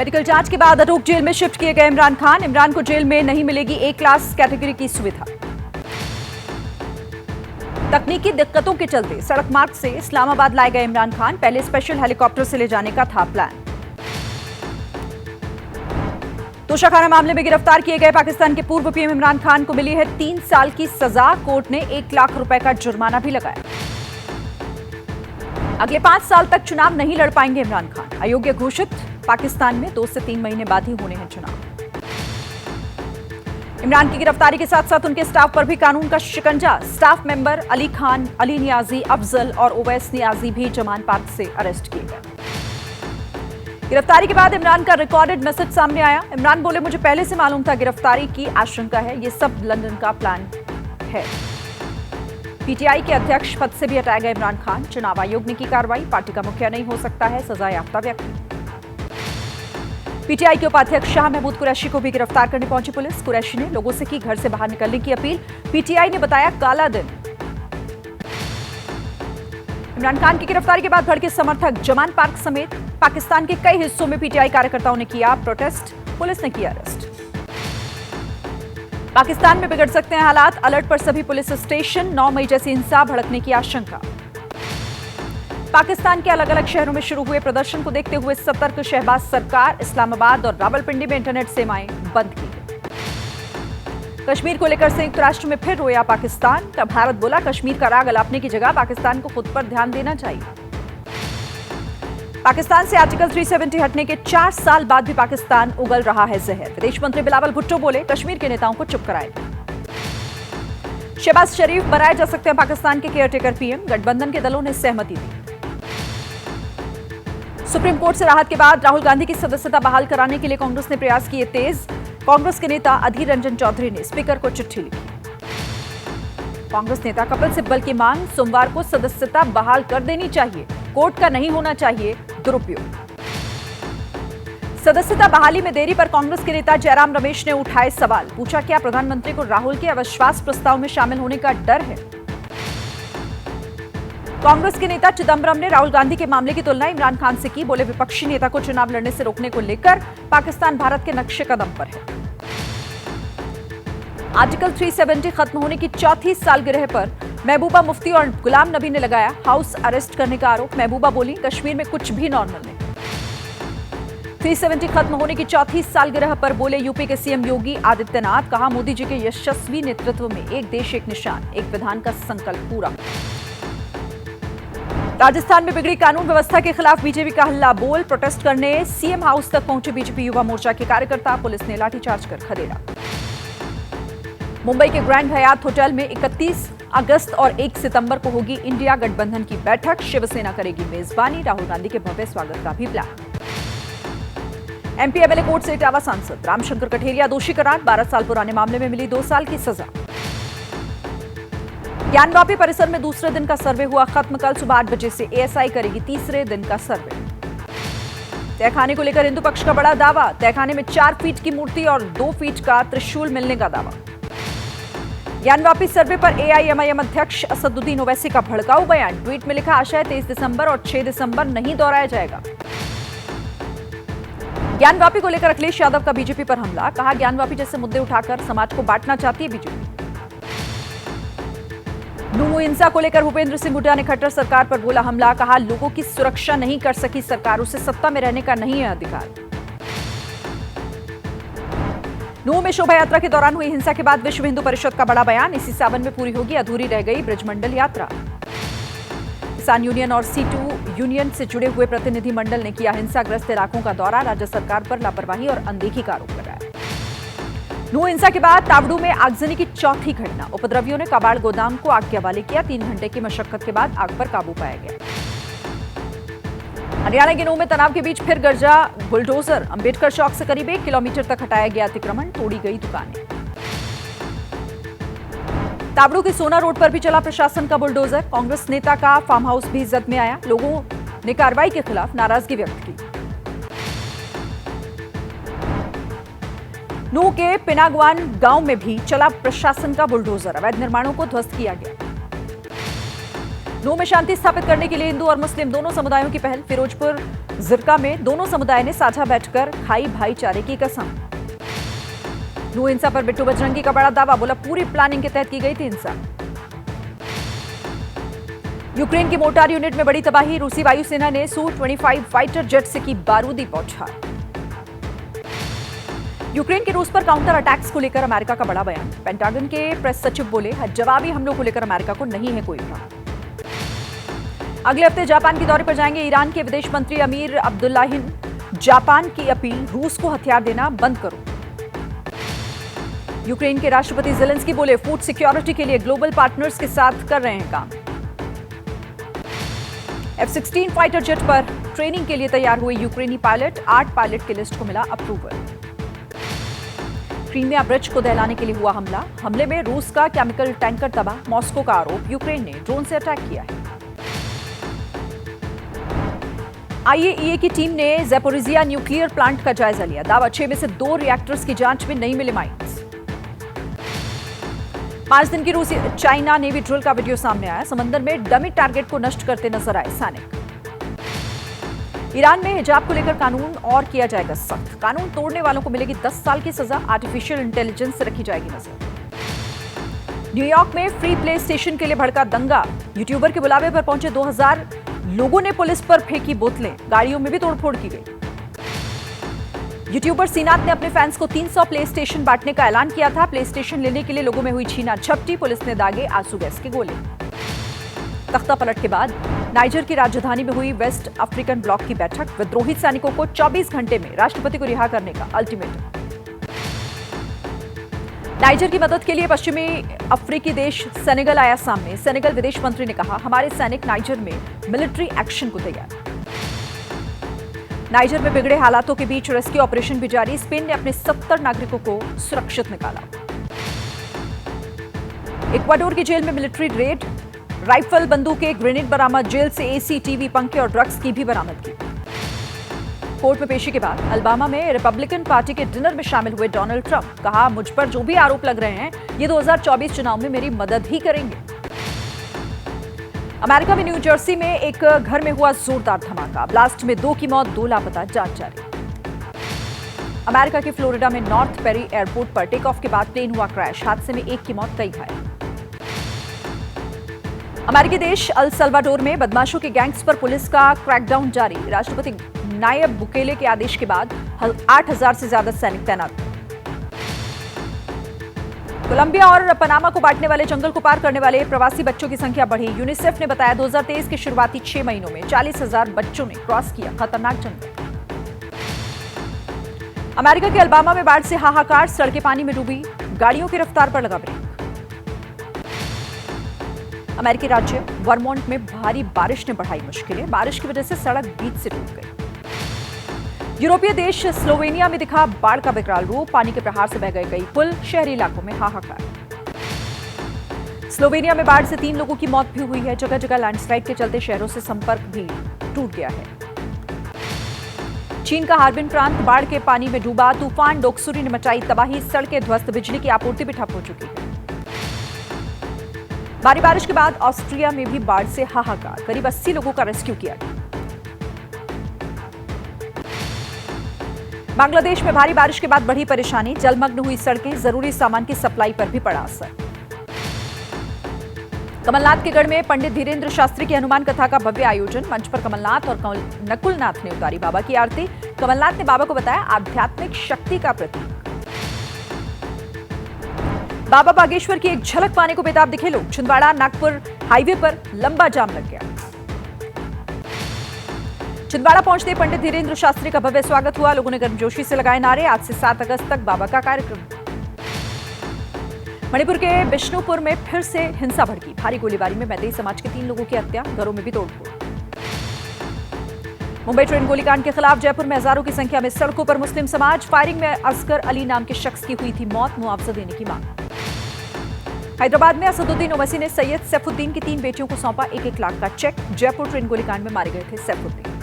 Medical जांच के बाद अटोक जेल में शिफ्ट किए गए इमरान खान। इमरान को जेल में नहीं मिलेगी ए क्लास कैटेगरी की सुविधा। तकनीकी दिक्कतों के चलते सड़क मार्ग से इस्लामाबाद लाए गए इमरान खान। पहले स्पेशल हेलीकॉप्टर से ले जाने का था प्लान। तोशाखाना मामले में गिरफ्तार किए गए पाकिस्तान के पूर्व पीएम इमरान खान को मिली है 3 साल की सजा। कोर्ट ने 1 लाख रुपए का जुर्माना भी लगाया। अगले 5 साल तक चुनाव नहीं लड़ पाएंगे इमरान खान। अयोग्य घोषित। पाकिस्तान में 2 से 3 महीने बाद ही होने हैं चुनाव। इमरान की गिरफ्तारी के साथ साथ उनके स्टाफ पर भी कानून का शिकंजा। स्टाफ मेंबर अली खान, अली नियाजी, अफजल और ओवैस नियाजी भी जमान पार्क से अरेस्ट किए गए। गिरफ्तारी के बाद इमरान का रिकॉर्डेड मैसेज सामने आया। इमरान बोले, मुझे पहले से मालूम था गिरफ्तारी की आशंका है, ये सब लंदन का प्लान है। पीटीआई के अध्यक्ष पद से भी हटाए गए इमरान खान। चुनाव आयोग ने की कार्रवाई। पार्टी का मुखिया नहीं हो सकता है सजा याफ्ता व्यक्ति। पीटीआई के उपाध्यक्ष शाह महमूद कुरैशी को भी गिरफ्तार करने पहुंची पुलिस। कुरैशी ने लोगों से की घर से बाहर निकलने की अपील। पीटीआई ने बताया काला दिन। इमरान खान की गिरफ्तारी के बाद भड़के समर्थक। जमान पार्क समेत पाकिस्तान के कई हिस्सों में पीटीआई कार्यकर्ताओं ने किया प्रोटेस्ट। पुलिस ने किया अरेस्ट। पाकिस्तान में बिगड़ सकते हैं हालात। अलर्ट पर सभी पुलिस स्टेशन। 9 मई जैसी हिंसा भड़कने की आशंका। पाकिस्तान के अलग अलग शहरों में शुरू हुए प्रदर्शन को देखते हुए सतर्क शहबाज सरकार। इस्लामाबाद और रावलपिंडी में इंटरनेट सेवाएं बंद की गई। कश्मीर को लेकर संयुक्त राष्ट्र में फिर रोया पाकिस्तान। तब भारत बोला, कश्मीर का राग अलापने की जगह पाकिस्तान को खुद पर ध्यान देना चाहिए। पाकिस्तान से आर्टिकल 370 हटने के 4 साल बाद भी पाकिस्तान उगल रहा है जहर। विदेश मंत्री बिलावल भुट्टो बोले, कश्मीर के नेताओं को चुप कराएगा। शहबाज शरीफ बनाए जा सकते हैं पाकिस्तान के केयरटेकर पीएम। गठबंधन के दलों ने सहमति दी। सुप्रीम कोर्ट से राहत के बाद राहुल गांधी की सदस्यता बहाल कराने के लिए कांग्रेस ने प्रयास किए तेज। कांग्रेस के नेता अधीर रंजन चौधरी ने स्पीकर को चिट्ठी लिखी। कांग्रेस नेता कपिल सिब्बल की मांग, सोमवार को सदस्यता बहाल कर देनी चाहिए। कोर्ट का नहीं होना चाहिए दुरुपयोग। सदस्यता बहाली में देरी पर कांग्रेस के नेता जयराम रमेश ने उठाए सवाल। पूछा, क्या प्रधानमंत्री को राहुल के अविश्वास प्रस्ताव में शामिल होने का डर है? कांग्रेस के नेता चिदंबरम ने राहुल गांधी के मामले की तुलना इमरान खान से की। बोले, विपक्षी नेता को चुनाव लड़ने से रोकने को लेकर पाकिस्तान भारत के नक्शे कदम पर है। आर्टिकल 370 खत्म होने की 4थी सालगिरह पर महबूबा मुफ्ती और गुलाम नबी ने लगाया हाउस अरेस्ट करने का आरोप। महबूबा बोली, कश्मीर में कुछ भी नॉर्मल नहीं। 370 खत्म होने की 4थी सालगिरह पर बोले यूपी के सीएम योगी आदित्यनाथ। कहा, मोदी जी के यशस्वी नेतृत्व में एक देश एक निशान, एक विधान का संकल्प पूरा। राजस्थान में बिगड़ी कानून व्यवस्था के खिलाफ बीजेपी का हल्ला बोल। प्रोटेस्ट करने सीएम हाउस तक पहुंचे बीजेपी युवा मोर्चा के कार्यकर्ता। पुलिस ने लाठीचार्ज कर खदेड़ा। मुंबई के ग्रैंड हयात होटल में 31 अगस्त और 1 सितंबर को होगी इंडिया गठबंधन की बैठक। शिवसेना करेगी मेजबानी। राहुल गांधी के भव्य स्वागत का भी प्लान। एमपी एमएलए कोर्ट से इटावा सांसद रामशंकर कठेरिया दोषी करार। 12 साल पुराने मामले में मिली 2 साल की सजा। ज्ञानवापी परिसर में दूसरे दिन का सर्वे हुआ खत्म। कल सुबह 8 बजे से एएसआई करेगी तीसरे दिन का सर्वे। तहखाने को लेकर हिंदू पक्ष का बड़ा दावा। तहखाने में 4 फीट की मूर्ति और 2 फीट का त्रिशूल मिलने का दावा। ज्ञानवापी सर्वे पर एआईएमआईएम अध्यक्ष असदुद्दीन ओवैसी का भड़काऊ बयान। ट्वीट में लिखा, आशा है 23 दिसंबर और 6 दिसंबर नहीं दोहराया जाएगा। ज्ञानवापी को लेकर अखिलेश यादव का बीजेपी पर हमला। कहा, ज्ञानवापी जैसे मुद्दे उठाकर समाज को बांटना चाहती है बीजेपी। नूह हिंसा को लेकर भूपेंद्र सिंह हुड्डा ने खट्टर सरकार पर बोला हमला। कहा, लोगों की सुरक्षा नहीं कर सकी सरकार, उसे सत्ता में रहने का नहीं है अधिकार। नूह में शोभा यात्रा के दौरान हुई हिंसा के बाद विश्व हिंदू परिषद का बड़ा बयान। इसी सावन में पूरी होगी अधूरी रह गई ब्रजमंडल यात्रा। किसान यूनियन और C2 यूनियन से जुड़े हुए प्रतिनिधि मंडल ने किया हिंसाग्रस्त इलाकों का दौरा। राज्य सरकार पर लापरवाही और अनदेखी का आरोप लगाया। नूह हिंसा के बाद तावड़ू में आगजनी की 4थी घटना। उपद्रवियों ने कबाड़ गोदाम को आग के हवाले किया। 3 घंटे की मशक्कत के बाद आग पर काबू पाया गया। हरियाणा के नूह में तनाव के बीच फिर गरजा बुलडोजर। अंबेडकर चौक से करीब 1 किलोमीटर तक हटाया गया अतिक्रमण। तोड़ी गई दुकानें। तावड़ू के सोना रोड पर भी चला प्रशासन का बुलडोजर। कांग्रेस नेता का फार्म हाउस भी जद में आया। लोगों ने कार्रवाई के खिलाफ नाराजगी व्यक्त की। नूह के पिनागवान गांव में भी चला प्रशासन का बुलडोजर। अवैध निर्माणों को ध्वस्त किया गया। नूह में शांति स्थापित करने के लिए हिंदू और मुस्लिम दोनों समुदायों की पहल। फिरोजपुर जिरका में दोनों समुदाय ने साझा बैठकर खाई भाईचारे की कसम। नू हिंसा पर बिट्टू बजरंगी का बड़ा दावा, बोला पूरी प्लानिंग के तहत की गई थी हिंसा। यूक्रेन की मोर्टार यूनिट में बड़ी तबाही, रूसी वायुसेना ने Su-25 फाइटर जेट से की बारूदी बौछार। यूक्रेन के रूस पर काउंटर अटैक्स को लेकर अमेरिका का बड़ा बयान, पेंटागन के प्रेस सचिव बोले जवाबी हमलों को लेकर अमेरिका को नहीं है कोई भ्रम। अगले हफ्ते जापान के दौरे पर जाएंगे ईरान के विदेश मंत्री अमीर अब्दुल्लाहिन, जापान की अपील, रूस को हथियार देना बंद करो। यूक्रेन के राष्ट्रपति ज़ेलेंस्की बोले फूड सिक्योरिटी के लिए ग्लोबल पार्टनर्स के साथ कर रहे हैं काम। F-16 फाइटर जेट पर ट्रेनिंग के लिए तैयार हुए यूक्रेनी पायलट, 8 पायलट की लिस्ट को मिला अप्रूवल। क्रीमिया ब्रिज को दहलाने के लिए हुआ हमला, हमले में रूस का केमिकल टैंकर तबाह, मॉस्को का आरोप, यूक्रेन ने ड्रोन से अटैक किया है। IAEA की टीम ने ज़ैपोरिज़िया न्यूक्लियर प्लांट का जायजा लिया, दावा 6 में से 2 रिएक्टर्स की जांच में नहीं मिले माइंस। 5 दिन की रूसी चाइना नेवी ड्रिल का वीडियो सामने आया, समंदर में डमी टारगेट को नष्ट करते नजर आए सैनिक। ईरान में हिजाब को लेकर कानून और किया जाएगा सख्त, कानून तोड़ने वालों को मिलेगी 10 साल की सजा, आर्टिफिशियल इंटेलिजेंस से रखी जाएगी नजर। न्यूयॉर्क में फ्री प्ले स्टेशन के लिए भड़का दंगा, यूट्यूबर के बुलावे पर पहुंचे 2000 लोगों ने पुलिस पर फेंकी बोतलें, गाड़ियों में भी तोड़फोड़ की गई। यूट्यूबर सीनात ने अपने फैंस को 300 प्ले स्टेशन बांटने का ऐलान किया था, प्ले स्टेशन लेने के लिए लोगों में हुई छीना झपटी, पुलिस ने दागे आंसू गैस के गोले। तख्ता पलट के बाद नाइजर की राजधानी में हुई वेस्ट अफ्रीकन ब्लॉक की बैठक, विद्रोही सैनिकों को 24 घंटे में राष्ट्रपति को रिहा करने का अल्टीमेटम। नाइजर की मदद के लिए पश्चिमी अफ्रीकी देश सेनेगल आया सामने, सेनेगल विदेश मंत्री ने कहा हमारे सैनिक नाइजर में मिलिट्री एक्शन को तैयार। नाइजर में बिगड़े हालातों के बीच रेस्क्यू ऑपरेशन भी जारी, स्पेन ने अपने 70 नागरिकों को सुरक्षित निकाला। इक्वाडोर की जेल में मिलिट्री रेड, राइफल, बंदूकें, ग्रेनेड बरामद, जेल से एसी, टीवी, पंखे और ड्रग्स की भी बरामद की। कोर्ट में पेशी के बाद अल्बामा में रिपब्लिकन पार्टी के डिनर में शामिल हुए डोनाल्ड ट्रंप, कहा मुझ पर जो भी आरोप लग रहे हैं ये 2024 चुनाव में मेरी मदद ही करेंगे। अमेरिका में न्यू जर्सी में एक घर में हुआ जोरदार धमाका, ब्लास्ट में 2 की मौत, 2 लापता, जांच जारी। अमेरिका के फ्लोरिडा में नॉर्थ पेरी एयरपोर्ट पर टेक ऑफ के बाद प्लेन हुआ क्रैश, हादसे में 1 की मौत, कई घायल। अमेरिकी देश अल सल्वाडोर में बदमाशों के गैंग्स पर पुलिस का क्रैकडाउन जारी, राष्ट्रपति नायब बुकेले के आदेश के बाद 8000 से ज्यादा सैनिक तैनात। कोलंबिया और पनामा को बांटने वाले जंगल को पार करने वाले प्रवासी बच्चों की संख्या बढ़ी, यूनिसेफ ने बताया 2023 के शुरुआती 6 महीनों में 40,000 बच्चों ने क्रॉस किया खतरनाक जंगल। अमेरिका के अल्बामा में बाढ़ से हाहाकार, सड़कें पानी में डूबी, गाड़ियों की रफ्तार पर लगा ब्रेक। अमेरिकी राज्य वर्मोंट में भारी बारिश ने बढ़ाई मुश्किलें, बारिश की वजह से सड़क बीच से टूट गई। यूरोपीय देश स्लोवेनिया में दिखा बाढ़ का विकराल रूप, पानी के प्रहार से बह गए कई पुल, शहरी इलाकों में हाहाकार। स्लोवेनिया में बाढ़ से 3 लोगों की मौत भी हुई है, जगह जगह लैंडस्लाइड के चलते शहरों से संपर्क भी टूट गया है। चीन का हार्बिन प्रांत बाढ़ के पानी में डूबा, तूफान डोक्सुरी ने मचाई तबाही, सड़कें ध्वस्त, बिजली की आपूर्ति भी ठप हो चुकी है। भारी बारिश के बाद ऑस्ट्रिया में भी बाढ़ से हाहाकार, करीब 80 लोगों का रेस्क्यू किया गया। बांग्लादेश में भारी बारिश के बाद बढ़ी परेशानी, जलमग्न हुई सड़कें, जरूरी सामान की सप्लाई पर भी पड़ा असर। कमलनाथ के गढ़ में पंडित धीरेन्द्र शास्त्री की हनुमान कथा का भव्य आयोजन, मंच पर कमलनाथ और नकुलनाथ ने उतारी बाबा की आरती, कमलनाथ ने बाबा को बताया आध्यात्मिक शक्ति का प्रतीक। बाबा बागेश्वर की एक झलक पाने को बेताब दिखे लोग, छिंदवाड़ा नागपुर हाईवे पर लंबा जाम लग गया। छिंदवाड़ा पहुंचते पंडित धीरेन्द्र शास्त्री का भव्य स्वागत हुआ, लोगों ने गर्मजोशी से लगाए नारे, आज से 7 अगस्त तक बाबा का कार्यक्रम। मणिपुर के बिष्णुपुर में फिर से हिंसा भड़की, भारी गोलीबारी में मैतेई समाज के 3 लोगों की हत्या, घरों में भी तोड़फोड़। मुंबई ट्रेन गोलीकांड के खिलाफ जयपुर में हजारों की संख्या में सड़कों पर मुस्लिम समाज, फायरिंग में असगर अली नाम के शख्स की हुई थी मौत, मुआवजा देने की मांग। हैदराबाद में असदुद्दीन ओवैसी ने सैयद सैफुद्दीन की 3 बेटियों को सौंपा 1-1 लाख का चेक, जयपुर ट्रेन गोलीकांड में मारे गए थे सैफुद्दीन।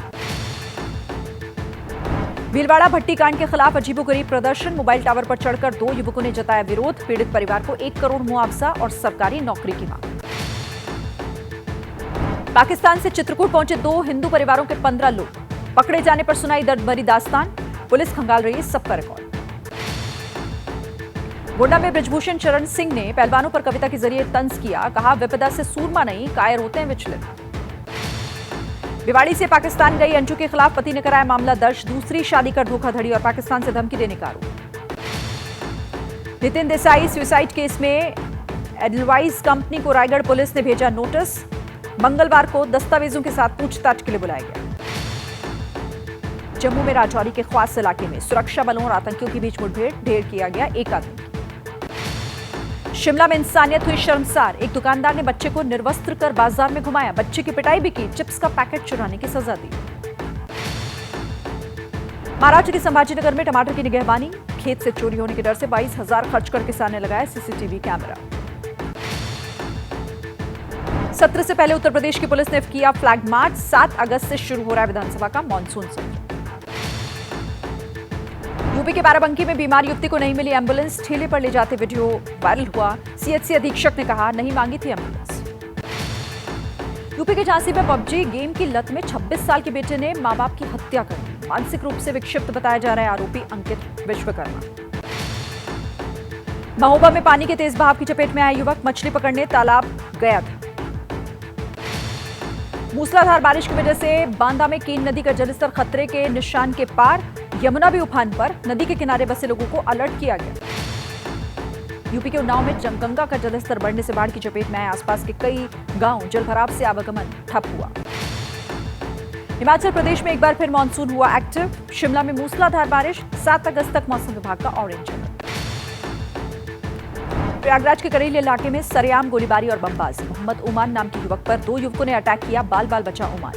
भीलवाड़ा भट्टी कांड के खिलाफ अजीबोगरीब प्रदर्शन, मोबाइल टावर पर चढ़कर 2 युवकों ने जताया विरोध, पीड़ित परिवार को 1 करोड़ मुआवजा और सरकारी नौकरी की मांग। पाकिस्तान से चित्रकूट पहुंचे 2 हिंदू परिवारों के 15 लोग, पकड़े जाने पर सुनाई दर्द भरी दास्तान, पुलिस खंगाल रही है सबका रिकॉर्ड। गोंडा में बृजभूषण चरण सिंह ने पहलवानों पर कविता के जरिए तंज किया, कहा विपदा से सूरमा नहीं कायर होते हैं विचलित। भिवाड़ी से पाकिस्तान गई अंजू के खिलाफ पति ने कराया मामला दर्ज, दूसरी शादी कर धोखाधड़ी और पाकिस्तान से धमकी देने का आरोप। नितिन देसाई सुसाइड केस में एडलवाइज कंपनी को रायगढ़ पुलिस ने भेजा नोटिस, मंगलवार को दस्तावेजों के साथ पूछताछ के लिए बुलाया गया। जम्मू में राजौरी के ख्वास इलाके में सुरक्षा बलों और आतंकियों के बीच मुठभेड़, ढेर किया गया एक आदमी। शिमला में इंसानियत हुई शर्मसार, एक दुकानदार ने बच्चे को निर्वस्त्र कर बाजार में घुमाया, बच्चे की पिटाई भी की, चिप्स का पैकेट चुराने की सजा दी। महाराष्ट्र के संभाजीनगर में टमाटर की निगहबानी, खेत से चोरी होने के डर से 22,000 खर्च कर किसान ने लगाया सीसीटीवी कैमरा। सत्र से पहले उत्तर प्रदेश की पुलिस ने किया फ्लैग मार्च, 7 अगस्त से शुरू हो रहा है विधानसभा का मानसून सत्र। यूपी के बाराबंकी में बीमार युवती को नहीं मिली एम्बुलेंस, ठेले पर ले जाते वीडियो वायरल हुआ, सीएचसी अधीक्षक ने कहा नहीं मांगी थी एम्बुलेंस। यूपी के झांसी में पबजी गेम की लत में 26 साल के बेटे ने मां बाप की हत्या कर दी, मानसिक रूप से विक्षिप्त बताया जा रहा है आरोपी अंकित विश्वकर्मा। महोबा में पानी के तेज बहाव की चपेट में आया युवक, मछली पकड़ने तालाब गया था। मूसलाधार बारिश की वजह से बांदा में केन नदी का जलस्तर खतरे के निशान के पार, यमुना भी उफान पर, नदी के किनारे बसे लोगों को अलर्ट किया गया। यूपी के उन्नाव में गंगा का जलस्तर बढ़ने से बाढ़ की चपेट में आए, आसपास के कई गांव जलभराव से आवागमन ठप हुआ। हिमाचल प्रदेश में एक बार फिर मानसून हुआ एक्टिव, शिमला में मूसलाधार बारिश, 7 अगस्त तक मौसम विभाग का ऑरेंज अलर्ट। प्रयागराज के करेली इलाके में सरेआम गोलीबारी और बमबाजी, मोहम्मद उमान नाम के युवक पर 2 युवकों ने अटैक किया, बाल बाल बचा उमान।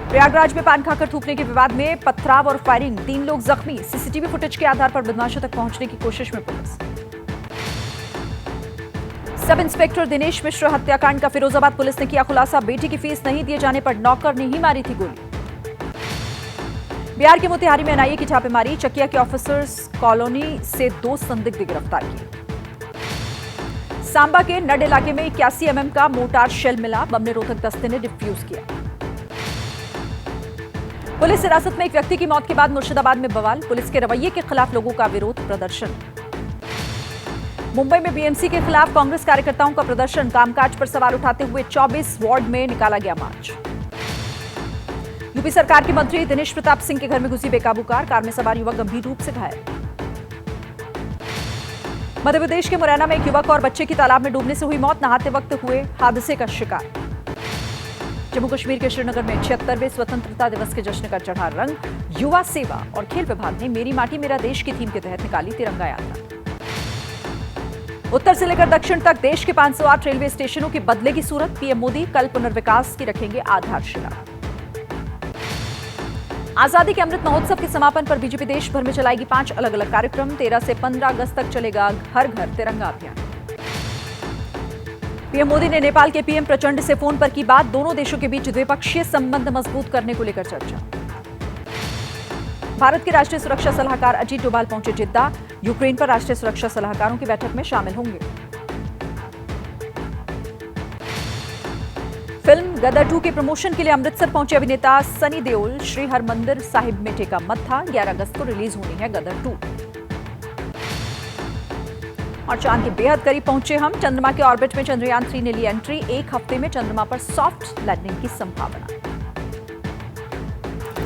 प्रयागराज में पान खाकर थूकने के विवाद में पथराव और फायरिंग, 3 लोग जख्मी, सीसीटीवी फुटेज के आधार पर बदमाशों तक पहुंचने की कोशिश में police. Sub inspector Dinesh Mishra हत्याकांड का फिरोजाबाद पुलिस ने किया खुलासा, बेटी की फीस नहीं दिए जाने पर नौकर ने ही मारी थी गोली। बिहार के मोतिहारी में एनआईए की छापेमारी, चकिया के ऑफिसर्स कॉलोनी से 2 संदिग्ध गिरफ्तार किए। सांबा के नड इलाके में 81 mm का मोर्टार शेल मिला, बम निरोधक दस्ते ने डिफ्यूज किया। पुलिस हिरासत में एक व्यक्ति की मौत के बाद मुर्शिदाबाद में बवाल, पुलिस के रवैये के खिलाफ लोगों का विरोध प्रदर्शन। मुंबई में बीएमसी के खिलाफ कांग्रेस कार्यकर्ताओं का प्रदर्शन, कामकाज पर सवाल उठाते हुए 24 वार्ड में निकाला गया मार्च। यूपी सरकार के मंत्री दिनेश प्रताप सिंह के घर में घुसी बेकाबू कार में सवार युवक गंभीर रूप से घायल। मध्य प्रदेश के मुरैना में एक युवक और बच्चे की तालाब में डूबने से हुई मौत, नहाते वक्त हुए हादसे का शिकार। जम्मू कश्मीर के श्रीनगर में 76वें स्वतंत्रता दिवस के जश्न का चढ़ा रंग, युवा सेवा और खेल विभाग ने मेरी माटी मेरा देश की थीम के तहत निकाली तिरंगा यात्रा। उत्तर से लेकर दक्षिण तक देश के 508 रेलवे स्टेशनों की बदलेगी सूरत, पीएम मोदी कल पुनर्विकास की रखेंगे आधारशिला। आजादी के अमृत महोत्सव के समापन पर बीजेपी देश भर में चलाएगी 5 अलग अलग कार्यक्रम, 13 से 15 अगस्त तक चलेगा हर घर तिरंगा अभियान। पीएम मोदी ने नेपाल के पीएम प्रचंड से फोन पर की बात, दोनों देशों के बीच द्विपक्षीय संबंध मजबूत करने को लेकर चर्चा। भारत के राष्ट्रीय सुरक्षा सलाहकार अजीत डोभाल पहुंचे जिद्दा, यूक्रेन पर राष्ट्रीय सुरक्षा सलाहकारों की बैठक में शामिल होंगे। फिल्म गदर 2 के प्रमोशन के लिए अमृतसर पहुंचे अभिनेता सनी देओल, श्री हरमंदिर साहिब में टेका मत्था, 11 अगस्त को रिलीज होनी है गदर 2। और चांद के बेहद करीब पहुंचे हम, चंद्रमा के ऑर्बिट में चंद्रयान 3 ने ली एंट्री, 1 हफ्ते में चंद्रमा पर सॉफ्ट लैंडिंग की संभावना।